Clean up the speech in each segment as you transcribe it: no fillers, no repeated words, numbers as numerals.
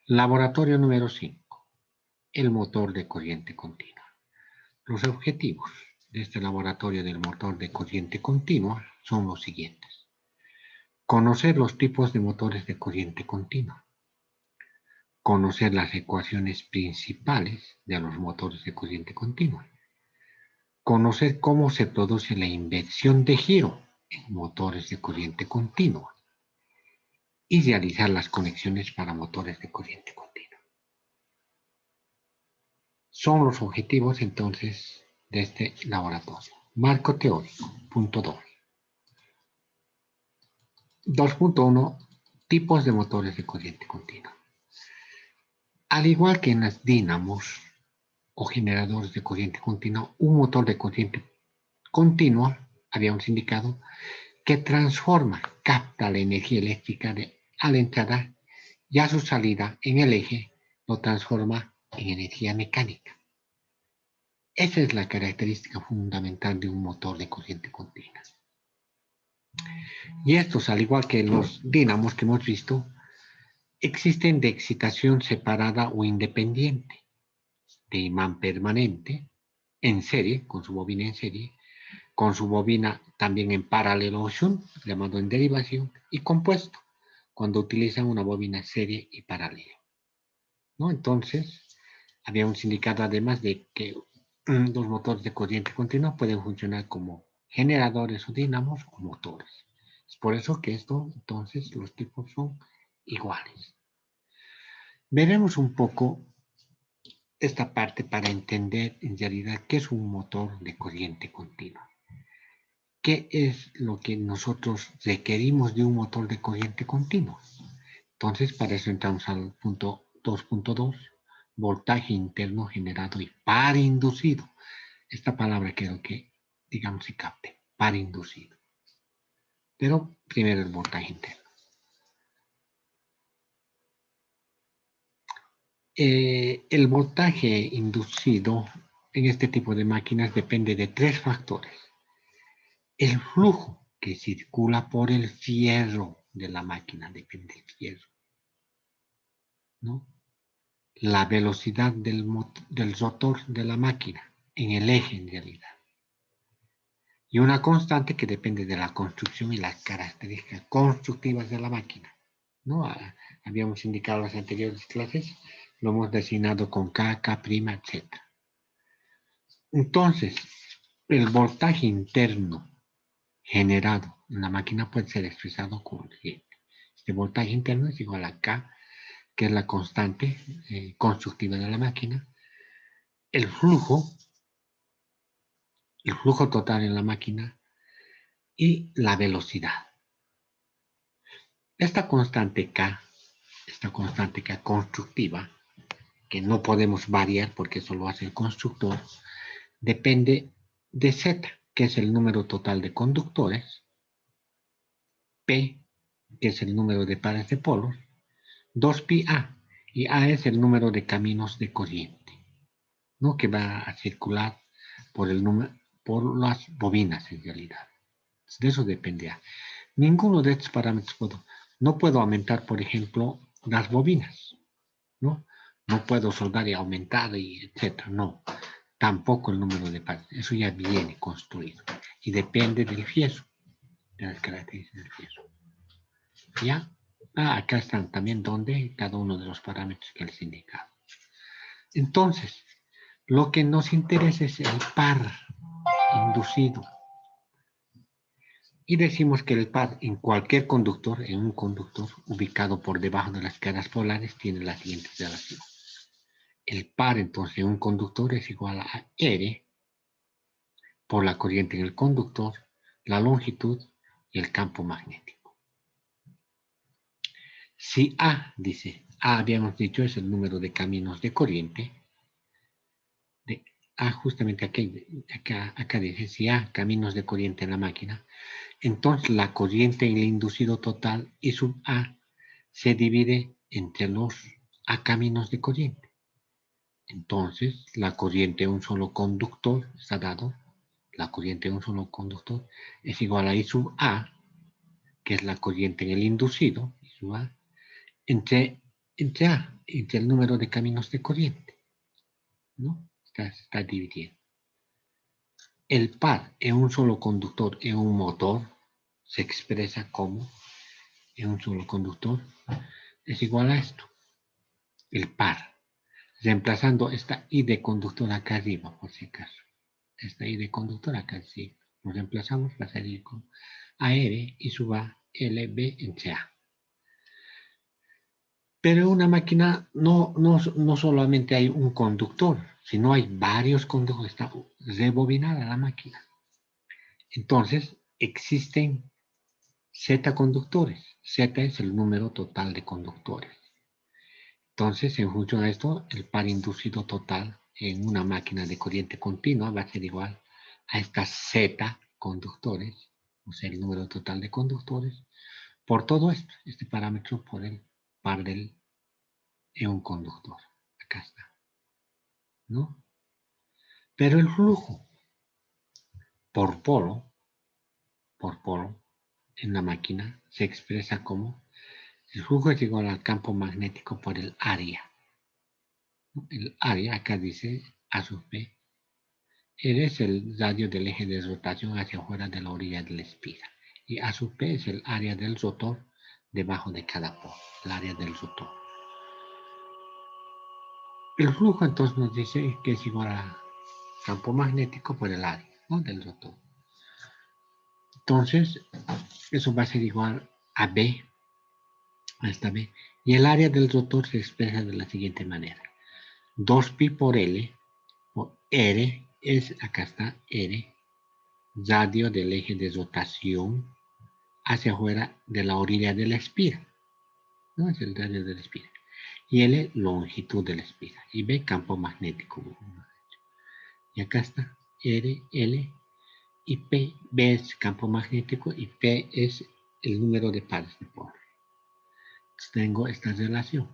Laboratorio número 5. El motor de corriente continua. Los objetivos de este laboratorio del motor de corriente continua son los siguientes. Conocer los tipos de motores de corriente continua. Conocer las ecuaciones principales de los motores de corriente continua. Conocer cómo se produce la inversión de giro en motores de corriente continua. Y realizar las conexiones para motores de corriente continua. Son los objetivos entonces de este laboratorio. Marco teórico, punto 2. 2.1. Tipos de motores de corriente continua. Al igual que en las dínamos o generadores de corriente continua, un motor de corriente continua, habíamos indicado, que transforma, capta la energía eléctrica a la entrada y a su salida en el eje lo transforma en energía mecánica. Esa es la característica fundamental de un motor de corriente continua. Y estos, al igual que los dínamos que hemos visto, existen de excitación separada o independiente, de imán permanente, en serie, con su bobina en serie, con su bobina también en paralelo o shunt, llamado en derivación, y compuesto, cuando utilizan una bobina serie y paralelo. ¿No? Entonces, habíamos indicado además de que los motores de corriente continua pueden funcionar como generadores o dínamos o motores. Es por eso que entonces, los tipos son iguales. Veremos un poco esta parte para entender en realidad qué es un motor de corriente continua. ¿Qué es lo que nosotros requerimos de un motor de corriente continua? Entonces, para eso entramos al punto 2.2, voltaje interno generado y par inducido. Esta palabra quiero que, digamos, se capte, par inducido. Pero primero el voltaje interno. El voltaje inducido en este tipo de máquinas depende de tres factores. El flujo que circula por el fierro de la máquina, depende del fierro, ¿no? La velocidad del rotor de la máquina en el eje en realidad. Y una constante que depende de la construcción y las características constructivas de la máquina, ¿no? Habíamos indicado en las anteriores clases, lo hemos designado con K, K', etc. Entonces, el voltaje interno generado en la máquina puede ser expresado como el siguiente. Este voltaje interno es igual a K, que es la constante constructiva de la máquina, el flujo total en la máquina y la velocidad. Esta constante K constructiva, que no podemos variar porque eso lo hace el constructor, depende de Z, que es el número total de conductores, P, que es el número de pares de polos, 2πA, y A es el número de caminos de corriente, ¿no? Que va a circular por las bobinas en realidad. De eso depende A. Ninguno de estos parámetros no puedo aumentar, por ejemplo, las bobinas, ¿no? No puedo soldar y aumentar, etc. No. Tampoco el número de pares. Eso ya viene construido. Y depende del fierro, de las características del fierro. ¿Ya? Acá están también donde cada uno de los parámetros que les he indicado. Entonces, lo que nos interesa es el par inducido. Y decimos que el par en cualquier conductor, en un conductor ubicado por debajo de las caras polares, tiene la siguiente relación. El par entonces en un conductor es igual a R por la corriente en el conductor, la longitud y el campo magnético. Si A, dice, A habíamos dicho es el número de caminos de corriente, justamente acá dice, si A caminos de corriente en la máquina, entonces la corriente en el inducido total I sub A se divide entre los A caminos de corriente. Entonces, la corriente de un solo conductor está dado, la corriente de un solo conductor es igual a I sub A, que es la corriente en el inducido, I sub A, entre A. entre el número de caminos de corriente, ¿no? Está dividiendo. El par en un solo conductor en un motor se expresa como en un solo conductor es igual a esto, el par, reemplazando esta I de conductor acá arriba, por si acaso. Esta I de conductor acá sí, lo reemplazamos para salir con AR y suba LB entre A. Pero en una máquina no solamente hay un conductor, sino hay varios conductores, está rebobinada la máquina. Entonces, existen Z conductores. Z es el número total de conductores. Entonces, en función de esto, el par inducido total en una máquina de corriente continua va a ser igual a estas Z conductores, o sea, el número total de conductores, por todo esto, este parámetro por el par en un conductor. Acá está, ¿no? Pero el flujo por polo, en la máquina se expresa como el flujo es igual al campo magnético por el área. El área, acá dice A sub B, es el radio del eje de rotación hacia afuera de la orilla de la espiga. Y A sub P es el área del rotor debajo de cada polo, el área del rotor. El flujo entonces nos dice que es igual a campo magnético por el área, ¿no?, del rotor. Entonces, eso va a ser igual a B, a esta B. Y el área del rotor se expresa de la siguiente manera. 2pi por L, o R, acá está R, radio del eje de rotación hacia afuera de la orilla de la espiga, ¿no? Es el radio de la espiga. Y L, longitud de la espiga. Y B, campo magnético. Y acá está R, L y P. B es campo magnético y P es el número de pares de polos. Entonces tengo esta relación,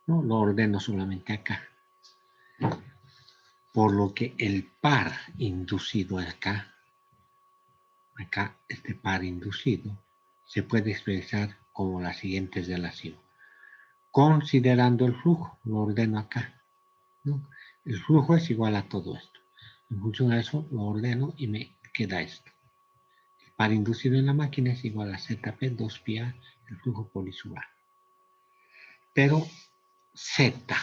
¿no? Lo ordeno solamente acá. Por lo que el par inducido acá, este par inducido, se puede expresar como la siguiente relación. Considerando el flujo, lo ordeno acá, ¿no? El flujo es igual a todo esto. En función de eso, lo ordeno y me queda esto. El par inducido en la máquina es igual a ZP 2πA, el flujo por I sub A. Pero Z,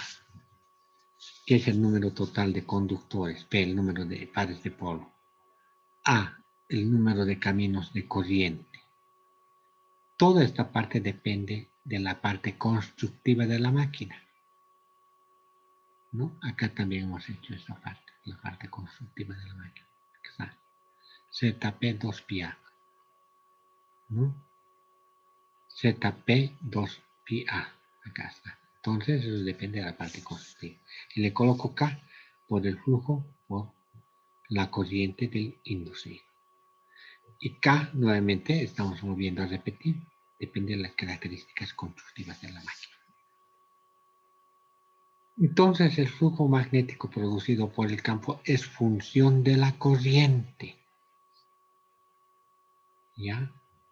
que es el número total de conductores, P, el número de pares de polo, A, el número de caminos de corriente. Toda esta parte depende de la parte constructiva de la máquina, ¿no? Acá también hemos hecho esta parte, la parte constructiva de la máquina. Acá está. ZP 2πA, ¿no? ZP 2πA, acá está. Entonces eso depende de la parte constructiva. Y le coloco K por el flujo, por la corriente del inducido. Y K, nuevamente, estamos volviendo a repetir, depende de las características constructivas de la máquina. Entonces, el flujo magnético producido por el campo es función de la corriente. ¿Ya?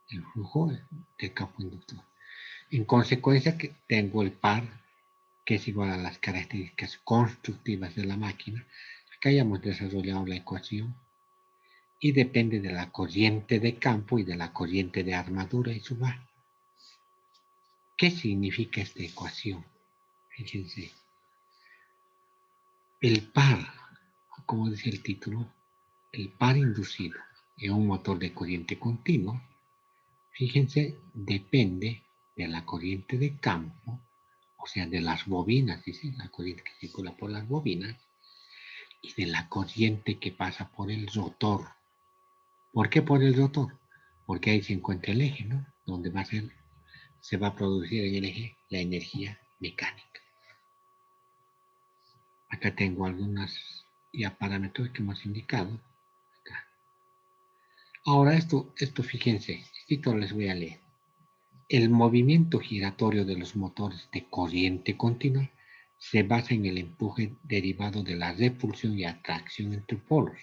El flujo del campo inductor. En consecuencia, que tengo el par, que es igual a las características constructivas de la máquina. Acá ya hemos desarrollado la ecuación. Y depende de la corriente de campo y de la corriente de armadura y sub A. ¿Qué significa esta ecuación? Fíjense. El par, como dice el título, el par inducido en un motor de corriente continua, fíjense, depende de la corriente de campo, o sea, de las bobinas, dice, la corriente que circula por las bobinas, y de la corriente que pasa por el rotor. ¿Por qué por el rotor? Porque ahí se encuentra el eje, ¿no? Donde se va a producir en el eje la energía mecánica. Acá tengo algunos ya parámetros que hemos indicado. Acá. Ahora esto fíjense, esto les voy a leer. El movimiento giratorio de los motores de corriente continua se basa en el empuje derivado de la repulsión y atracción entre polos.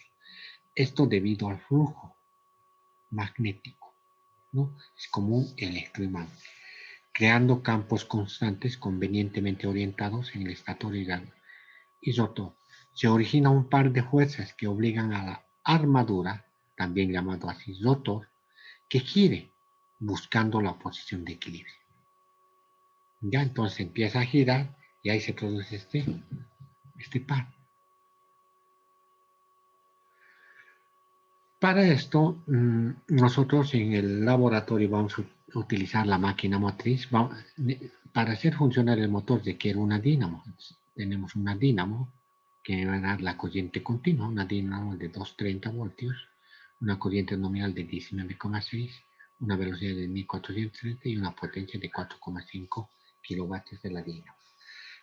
Esto debido al flujo magnético, ¿no? Es como un electroimán creando campos constantes convenientemente orientados en el estator y rotor. Se origina un par de fuerzas que obligan a la armadura, también llamado así rotor, que gire buscando la posición de equilibrio. Ya entonces empieza a girar y ahí se produce este par. Para esto, nosotros en el laboratorio vamos a utilizar la máquina motriz. Para hacer funcionar el motor requiere una dínamo. Tenemos una dínamo que va a dar la corriente continua, una dínamo de 230 voltios, una corriente nominal de 19,6, una velocidad de 1430 y una potencia de 4,5 kilovatios de la dínamo.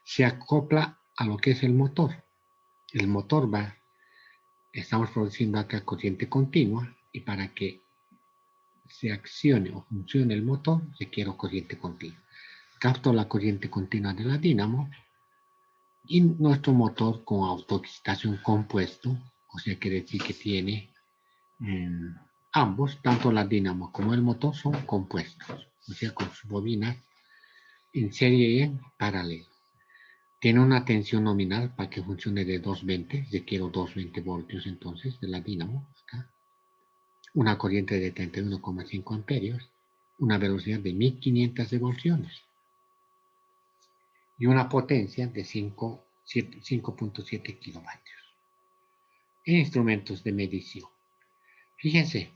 Se acopla a lo que es el motor. El motor estamos produciendo acá corriente continua y para que se accione o funcione el motor requiere corriente continua. Capto la corriente continua de la dínamo y nuestro motor con autoexcitación compuesto, o sea, quiere decir que tiene ambos, tanto la dínamo como el motor son compuestos, o sea, con sus bobinas en serie y en paralelo. Tiene una tensión nominal para que funcione de 220, requiero 220 voltios entonces de la dínamo, acá. Una corriente de 31,5 amperios, una velocidad de 1500 revoluciones y una potencia de 5.7 kilovatios. Instrumentos de medición. Fíjense,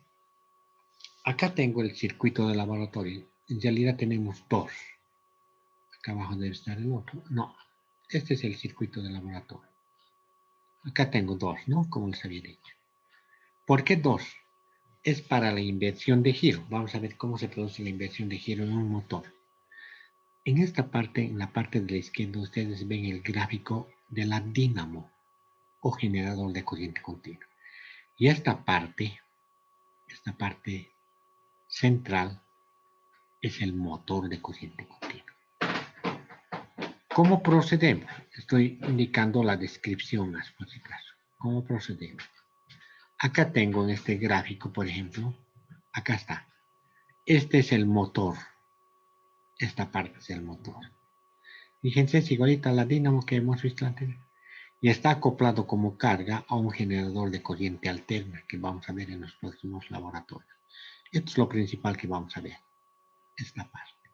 acá tengo el circuito de laboratorio. En realidad tenemos dos. Acá abajo debe estar el otro. No, este es el circuito de laboratorio. Acá tengo dos, ¿no? Como les había dicho. ¿Por qué dos? Es para la inversión de giro. Vamos a ver cómo se produce la inversión de giro en un motor. En esta parte, en la parte de la izquierda, ustedes ven el gráfico de la dínamo o generador de corriente continua. Y esta parte central es el motor de corriente continua. ¿Cómo procedemos? Estoy indicando la descripción más por si acaso. ¿Cómo procedemos? Acá tengo en este gráfico, por ejemplo, acá está. Este es el motor. Esta parte es el motor. Fíjense, es igualita a la dínamo que hemos visto antes. Y está acoplado como carga a un generador de corriente alterna que vamos a ver en los próximos laboratorios. Esto es lo principal que vamos a ver. Esta parte.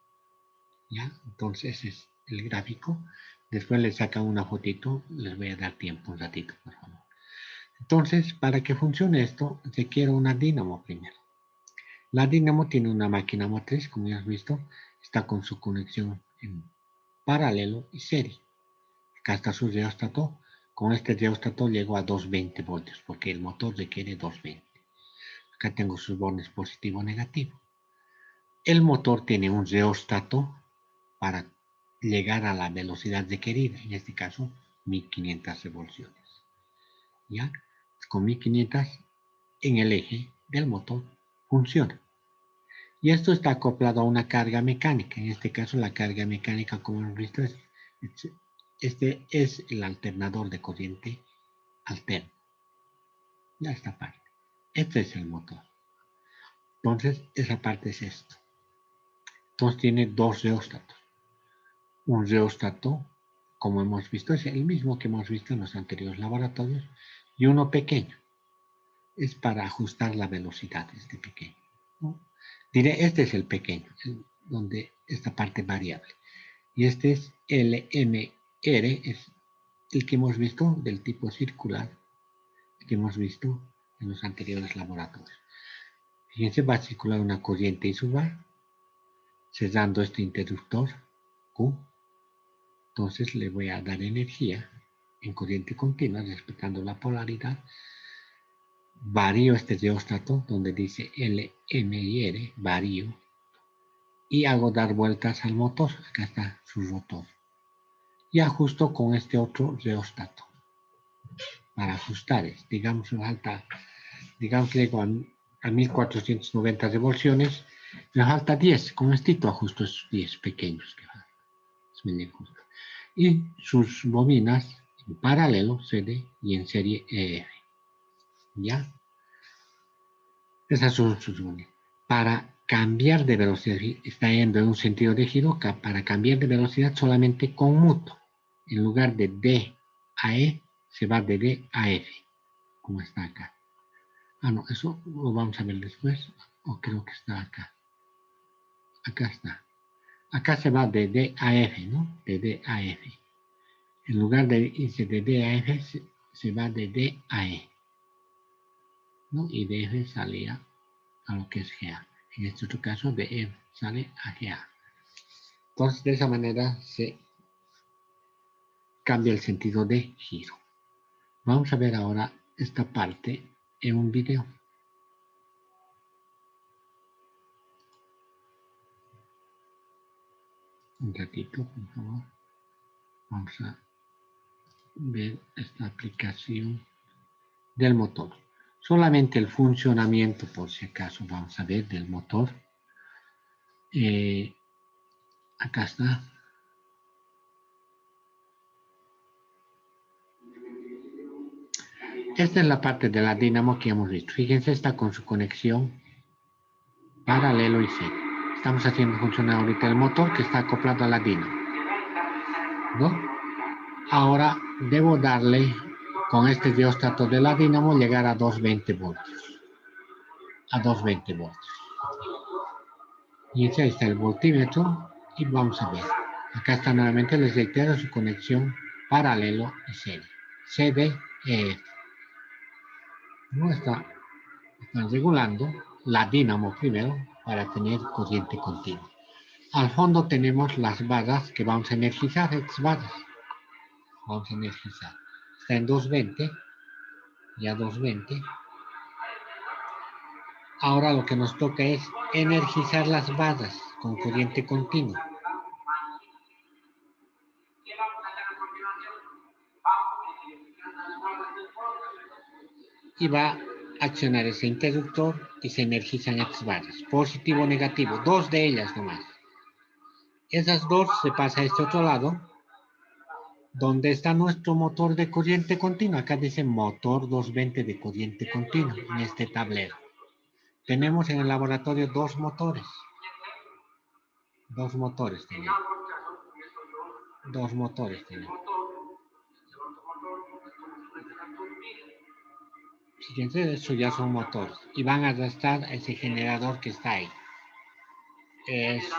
¿Ya? Entonces ese es el gráfico. Después les sacan una fotito. Les voy a dar tiempo un ratito, por favor. Entonces, para que funcione esto, requiere una dínamo primero. La dínamo tiene una máquina motriz, como ya has visto. Está con su conexión en paralelo y serie. Acá está su reóstato. Con este reóstato llego a 220 voltios, porque el motor requiere 220. Acá tengo sus bornes positivo o negativo. El motor tiene un reóstato para llegar a la velocidad requerida, en este caso 1500 revoluciones. ¿Ya? Con 1500 en el eje del motor funciona. Y esto está acoplado a una carga mecánica. En este caso la carga mecánica, como hemos visto, este es el alternador de corriente alterna. Ya esta parte. Este es el motor. Entonces, esa parte es esto. Entonces tiene dos reóstatos. Un reóstato, como hemos visto, es el mismo que hemos visto en los anteriores laboratorios, y uno pequeño. Es para ajustar la velocidad, este pequeño, ¿no? Diré, este es el pequeño, donde esta parte variable. Y este es LMR, es el que hemos visto del tipo circular, que hemos visto en los anteriores laboratorios. Fíjense, va a circular una corriente isobar, cerrando este interruptor Q. Entonces le voy a dar energía en corriente continua, respetando la polaridad. Varío este reóstato donde dice L, M y R, varío. Y hago dar vueltas al motor. Acá está su rotor. Y ajusto con este otro reóstato. Para ajustar, digamos, digamos que llego a 1490 revoluciones. Me falta 10. Con esto ajusto esos 10 pequeños que faltan. Y sus bobinas en paralelo, CD, y en serie EF. ¿Ya? Esas son sus bobinas. Para cambiar de velocidad, está yendo en un sentido de giro, para cambiar de velocidad solamente conmuto. En lugar de D a E, se va de D a F, como está acá. Ah, no, eso lo vamos a ver después, o creo que está acá. Acá está. Acá se va de D a F, ¿no? De D a F. En lugar de irse de D a F, se va de D a E, ¿no? Y de F sale a lo que es GA. En este otro caso, de F sale a GA. Entonces, de esa manera se cambia el sentido de giro. Vamos a ver ahora esta parte en un video. Un ratito, por favor. Vamos a ver esta aplicación del motor. Solamente el funcionamiento, por si acaso, vamos a ver del motor. Acá está. Esta es la parte de la dinamo que hemos visto. Fíjense, está con su conexión paralelo y serie. Estamos haciendo funcionar ahorita el motor que está acoplado a la dinamo, ¿no? Ahora debo darle con este rheostat de la dinamo llegar a 220 voltios. A 220 voltios. Y ahí está el voltímetro y vamos a ver. Acá está nuevamente, les reitero, su conexión paralelo y serie. CDEF. No están regulando la dinamo primero para tener corriente continua. Al fondo tenemos las barras que vamos a energizar, X barras. Vamos a energizar. Está en 220, ya 220. Ahora lo que nos toca es energizar las barras con corriente continua. Y va a accionar ese interruptor y se energizan X barras, positivo o negativo, dos de ellas nomás. Esas dos se pasa a este otro lado, donde está nuestro motor de corriente continua. Acá dice motor 220 de corriente continua en este tablero. Tenemos en el laboratorio dos motores. Dos motores tenemos. Dos motores tenemos. Fíjense, eso ya son motores. Y van a arrastrar a ese generador que está ahí. Es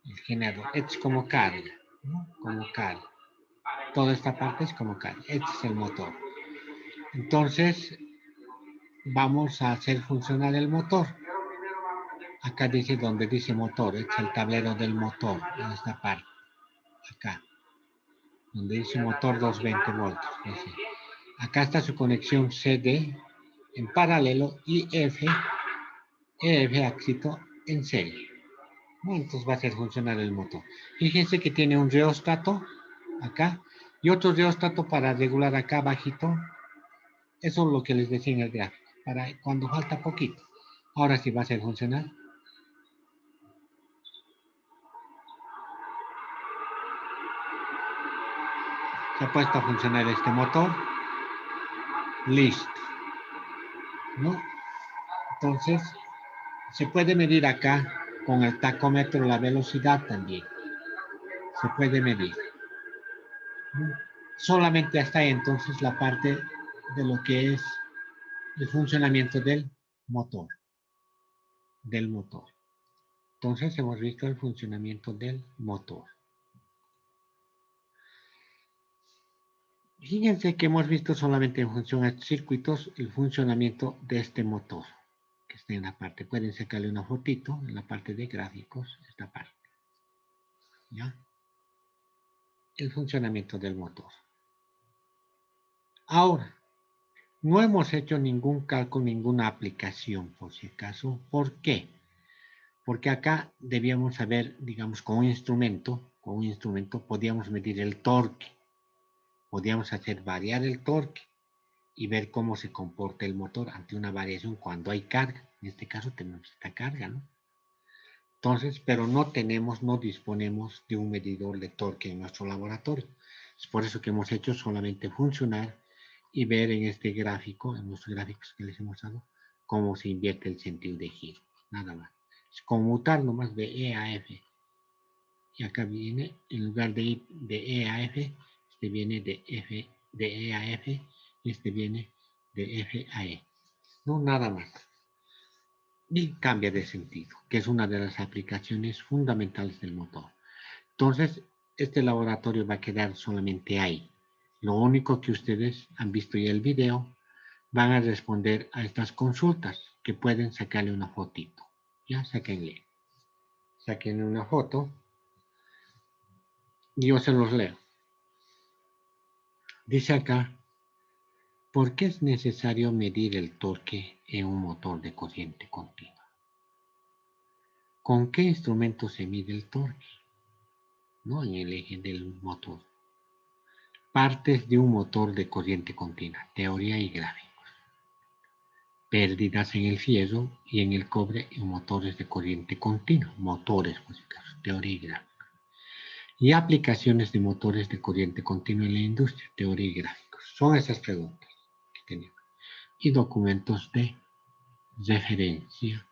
el generador. Es como carga, ¿no? Como carga. Toda esta parte es como carga. Este es el motor. Entonces, vamos a hacer funcionar el motor. Acá dice donde dice motor, es el tablero del motor, en esta parte. Acá. Donde dice motor 220 voltios. Dice. Acá está su conexión CD en paralelo y EF éxito en serie. Bueno, entonces va a hacer funcionar el motor. Fíjense que tiene un rheostato acá y otro rheostato para regular acá bajito. Eso es lo que les decía en el gráfico, para cuando falta poquito. Ahora sí va a hacer funcionar. Se ha puesto a funcionar este motor. Listo. ¿No? Entonces, se puede medir acá con el tacómetro la velocidad también. Se puede medir. ¿No? Solamente hasta ahí entonces la parte de lo que es el funcionamiento del motor. Entonces hemos visto el funcionamiento del motor. Fíjense que hemos visto solamente en función a estos circuitos el funcionamiento de este motor que está en la parte. Pueden sacarle una fotito en la parte de gráficos, esta parte. ¿Ya? El funcionamiento del motor. Ahora, no hemos hecho ningún cálculo, ninguna aplicación, por si acaso. ¿Por qué? Porque acá debíamos saber, digamos, con un instrumento podíamos medir el torque. Podíamos hacer variar el torque y ver cómo se comporta el motor ante una variación cuando hay carga. En este caso tenemos esta carga, ¿no? Entonces, pero no disponemos de un medidor de torque en nuestro laboratorio. Es por eso que hemos hecho solamente funcionar y ver en este gráfico, en nuestros gráficos que les hemos dado, cómo se invierte el sentido de giro. nada más. Es conmutar nomás de E a F. Y acá viene, en lugar de E a F, este viene de E a F, y este viene de F a E. No, nada más. Y cambia de sentido, que es una de las aplicaciones fundamentales del motor. Entonces, este laboratorio va a quedar solamente ahí. Lo único que ustedes han visto ya el video, van a responder a estas consultas, que pueden sacarle una fotito. Ya, sáquenle una foto y yo se los leo. Dice acá, ¿por qué es necesario medir el torque en un motor de corriente continua? ¿Con qué instrumento se mide el torque? ¿No? En el eje del motor. Partes de un motor de corriente continua, teoría y gráficos. Pérdidas en el fierro y en el cobre en motores de corriente continua, motores, pues, teoría y gráficos. Y aplicaciones de motores de corriente continua en la industria, teoría y gráficos. Son esas preguntas que tenemos. Y documentos de referencia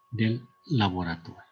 del laboratorio.